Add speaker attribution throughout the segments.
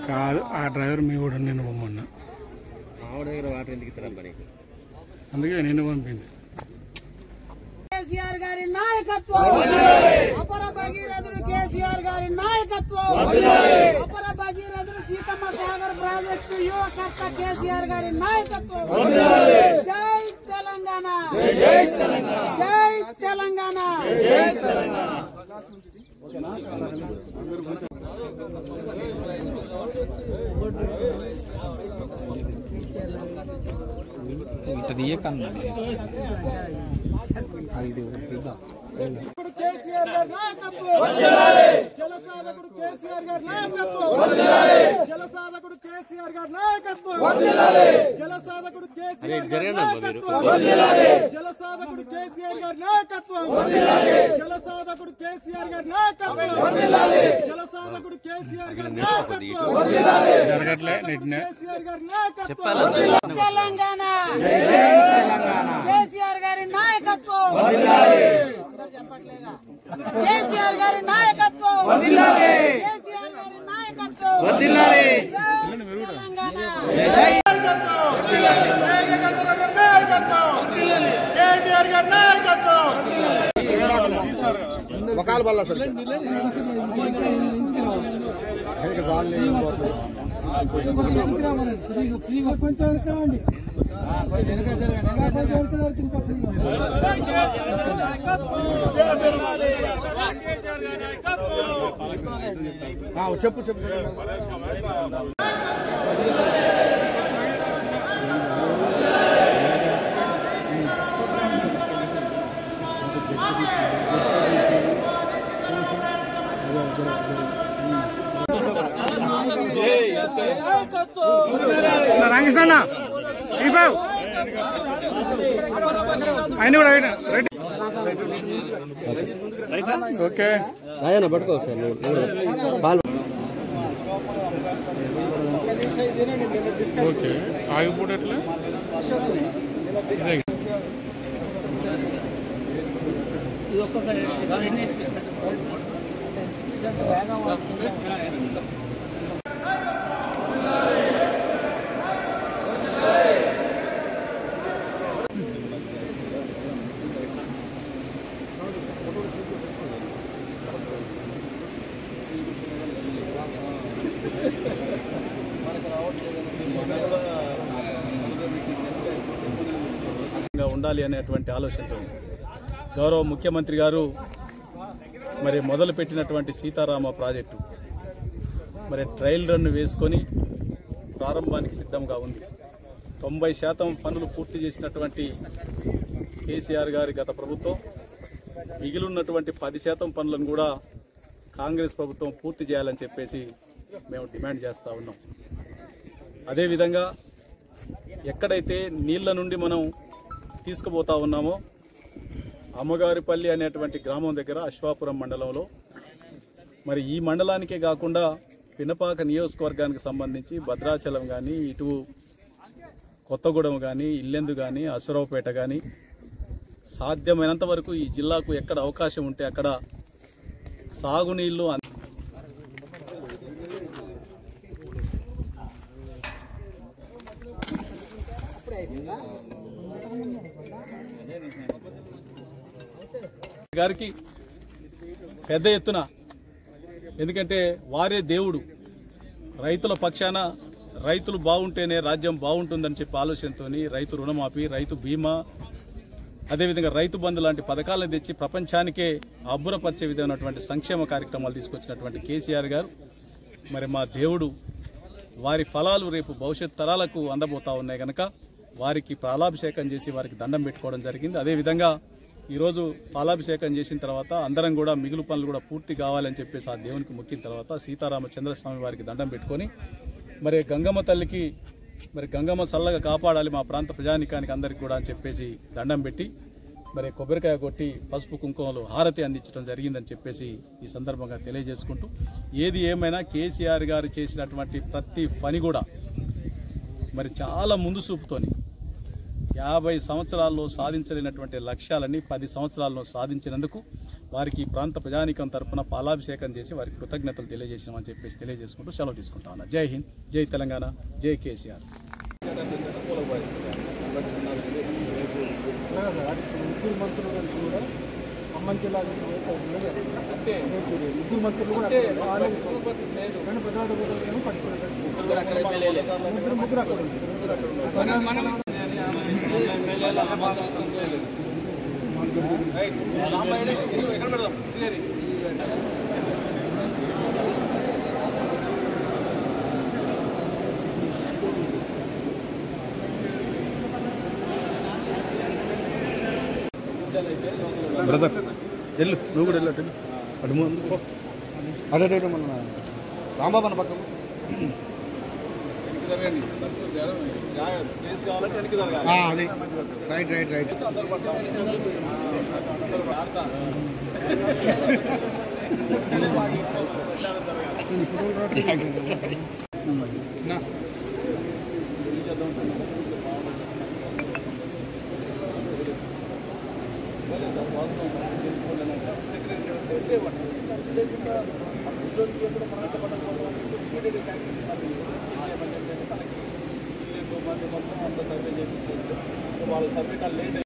Speaker 1: కాదు ఆ డ్రైవర్ మీ కూడా నేను పొమ్మన్నా
Speaker 2: ఆవిడ దగ్గర వాటర్ ఎందుకు ఇస్తారా పనికి
Speaker 1: అందుకే నేను పంపింది
Speaker 3: కేసీఆర్ గారి నాయకత్వం అపర భగీరథుడు కేసీఆర్ గారి నాయకత్వం అపర భగీరథుడు సీతమ్మ సాగర్ ప్రాజెక్టు యువకర్త కేసీఆర్ గారి నాయకత్వం జై తెలంగాణ జై తెలంగాణ జై తెలంగాణ జై తెలంగాణ కేసీఆర్ గారి నాయకత్వం జలసాధకుడు కేసీఆర్ గారి నాయకత్వం జలసాధకుడు కేసీఆర్ గారి నాయకత్వం జలసాధకుడు కేసీఆర్ గారి నాయకత్వం జలసాధకుడు కేసీఆర్ గారి నాయకత్వం జలసాధకుడు కేసీఆర్ గారి నాయకత్వం జలసాధకుడు కేసీఆర్ గారి నాయకత్వం కేసీఆర్ గారి నాయకత్వం తెలంగాణ కేసీఆర్ గారి నాయకత్వం కేసీఆర్ గారి నాయకత్వం కేసీఆర్ గారి నాయకత్వం కేటీఆర్ గారి నాయకత్వం
Speaker 4: వకాలు బల్ల సార్ చెప్పు చెప్పు
Speaker 1: రామకృష్ణ ఆయన కూడా ఓకే
Speaker 2: రాయన పట్టుకో సార్
Speaker 1: ఓకే ఆగిపోవట్లే
Speaker 5: ఉండాలి అనేటువంటి ఆలోచనతో గౌరవ ముఖ్యమంత్రి గారు మరి మొదలుపెట్టినటువంటి సీతారామ ప్రాజెక్టు మరి ట్రయల్ రన్ వేసుకొని ప్రారంభానికి సిద్ధంగా ఉంది. 90% పనులు పూర్తి చేసినటువంటి కేసీఆర్ గారి గత ప్రభుత్వం మిగిలినటువంటి 10% పనులను కూడా కాంగ్రెస్ ప్రభుత్వం పూర్తి చేయాలని చెప్పేసి మేము డిమాండ్ చేస్తూ ఉన్నాం. అదేవిధంగా ఎక్కడైతే నీళ్ల నుండి మనం తీసుకుపోతా ఉన్నామో అమ్మగారిపల్లి అనేటువంటి గ్రామం దగ్గర అశ్వాపురం మండలంలో మరి ఈ మండలానికే కాకుండా పినపాక నియోజకవర్గానికి సంబంధించి భద్రాచలం కానీ ఇటు కొత్తగూడెం కానీ ఇల్లెందు కానీ అసురావుపేట కానీ సాధ్యమైనంత వరకు ఈ జిల్లాకు ఎక్కడ అవకాశం ఉంటే అక్కడ సాగునీళ్లు గారికి పెద్ద ఎత్తున, ఎందుకంటే వారే దేవుడు, రైతుల పక్షాన రైతులు బాగుంటేనే రాజ్యం బాగుంటుందని చెప్పి ఆలోచనతో రైతు రుణమాఫీ, రైతు బీమా, అదేవిధంగా రైతు బంధు లాంటి పథకాలను తెచ్చి ప్రపంచానికే అబ్బురపరిచే విధమైనటువంటి సంక్షేమ కార్యక్రమాలు తీసుకొచ్చినటువంటి కేసీఆర్ గారు మరి మా దేవుడు. వారి ఫలాలు రేపు భవిష్యత్ తరాలకు అందబోతా ఉన్నాయి కనుక వారికి పాలాభిషేకం చేసి వారికి దండం పెట్టుకోవడం జరిగింది. అదేవిధంగా ఈరోజు పాలాభిషేకం చేసిన తర్వాత అందరం కూడా మిగులు పనులు కూడా పూర్తి కావాలని చెప్పేసి ఆ దేవునికి మొక్కిన తర్వాత సీతారామచంద్రస్వామి వారికి దండం పెట్టుకొని మరి గంగమ్మ తల్లికి మరి గంగమ్మ చల్లగా కాపాడాలి మా ప్రాంత ప్రజానికానికి అందరికి కూడా అని చెప్పేసి దండం పెట్టి మరి కొబ్బరికాయ కొట్టి పసుపు కుంకుమలు హారతి అందించడం జరిగిందని చెప్పేసి ఈ సందర్భంగా తెలియజేసుకుంటూ, ఏది ఏమైనా కేసీఆర్ గారు చేసినటువంటి ప్రతి పని కూడా మరి చాలా ముందు చూపుతోని 50 సంవత్సరాల్లో సాధించలేనటువంటి లక్ష్యాలని 10 సంవత్సరాల్లో సాధించినందుకు వారికి ఈ ప్రాంత ప్రజానీకం తరఫున పాలాభిషేకం చేసి వారికి కృతజ్ఞతలు తెలియజేసినామని చెప్పేసి తెలియజేసుకుంటూ సెలవు తీసుకుంటా ఉన్నా. జై హింద్, జై తెలంగాణ, జై కేసీఆర్.
Speaker 1: ముగ్గురు మంత్రులు కలిసి కూడా ఖమ్మం జిల్లా ముగ్గురు మంత్రులు కూడా ముగ్గురు అక్కడ
Speaker 4: బ్రదర్ వెళ్ళు, నువ్వు కూడా వెళ్ళట్టు అటు ముందు అటు మన రాంబాబు అన్న పక్కన అది రైట్ రైట్ రైట్.
Speaker 5: వాళ్ళ సర్వే కాల్ లేట్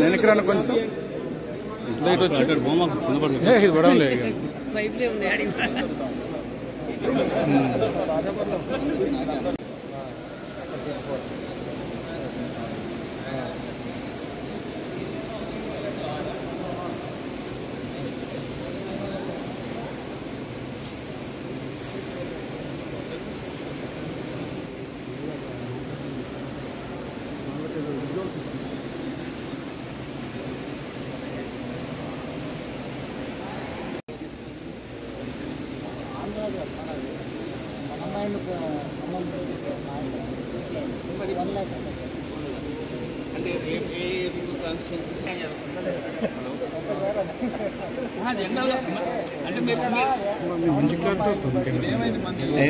Speaker 4: వెనక్కి కొంచెం
Speaker 2: ఇది పడవలే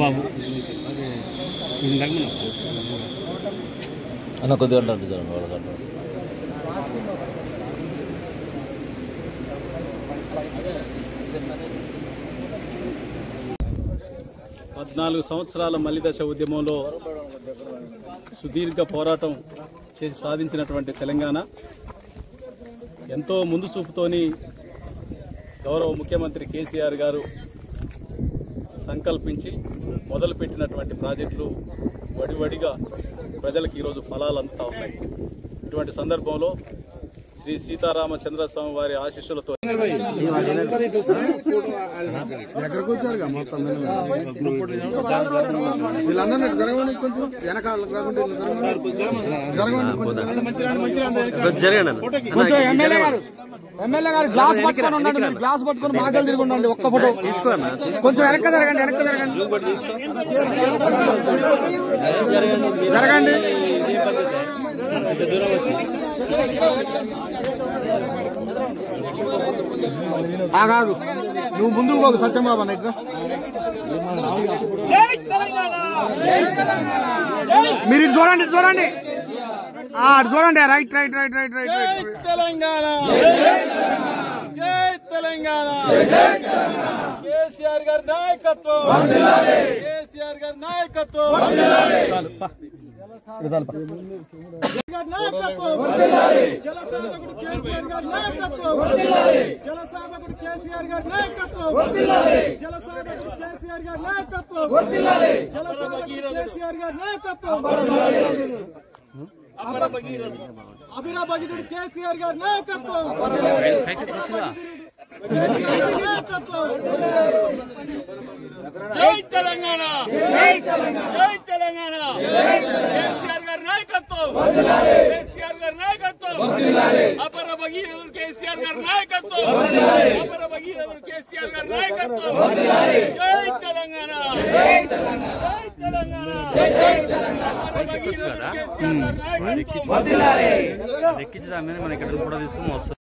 Speaker 2: బాబు అన్న కొద్దిగా అంటే చూడండి వాళ్ళ
Speaker 5: 14 సంవత్సరాల మలిదశ ఉద్యమంలో సుదీర్ఘ పోరాటం చేసి సాధించినటువంటి తెలంగాణ ఎంతో ముందు చూపుతోని గౌరవ ముఖ్యమంత్రి కేసీఆర్ గారు సంకల్పించి మొదలుపెట్టినటువంటి ప్రాజెక్టులు వడివడిగా ప్రజలకు ఈరోజు ఫలాలు అందుతా ఉన్నాయి. ఇటువంటి సందర్భంలో శ్రీ సీతారామచంద్రస్వామి వారి ఆశీస్సులతో
Speaker 4: ఎక్కడికి వచ్చారుగా మొత్తం వీళ్ళందరినీ జరగడానికి కొంచెం వెనకాల కొంచెం ఎమ్మెల్యే గారు గ్లాస్ పట్టుకొని ఉండండి, మీరు గ్లాస్ పట్టుకొని మాటలు తిరిగి ఉండండి. ఒక్క ఫోటో తీసుకోండి, కొంచెం వెనక్కి జరగండి, వెనక్కి జరగండి. కాదు నువ్వు ముందుకు పోకు సత్యంబాబు అన్న ఇట్లా మీరు ఇటు చూడండి, ఇటు చూడండి, అటు చూడండి. Right right right right right right.
Speaker 5: Telangana, జై తెలంగాణ, కేసీఆర్ గారి నాయకత్వం, కేసీఆర్ గారి నాయకత్వం.
Speaker 3: జలసాధకుడు కేసీఆర్ గారి నాయకత్వం, జలసాధకుడు కేసీఆర్ గారి నాయకత్వం, జలసాధకుడు కేసీఆర్ గారి నాయకత్వం, జలసాధకుడు కేసీఆర్ గారి నాయకత్వం, అభిరా భగీరథుడు కేసీఆర్ గారి నాయకత్వం,
Speaker 5: జై తెలంగాణ, జై తెలంగాణ, కేసీఆర్ గారి నాయకత్వం, కేసీఆర్ గారి నాయకత్వం, అపర భగీరథుడు కేసీఆర్ గారి నాయకత్వం, అపర భగీరథుడు కేసీఆర్ గారి నాయకత్వం. జై తెలంగాణ, జై తెలంగాణ, జై తెలంగాణ, అపర
Speaker 2: ఎక్కొచ్చు కదా ఎక్కించి దాని మీద మనం ఇక్కడ కూడా తీసుకుని వస్తాం.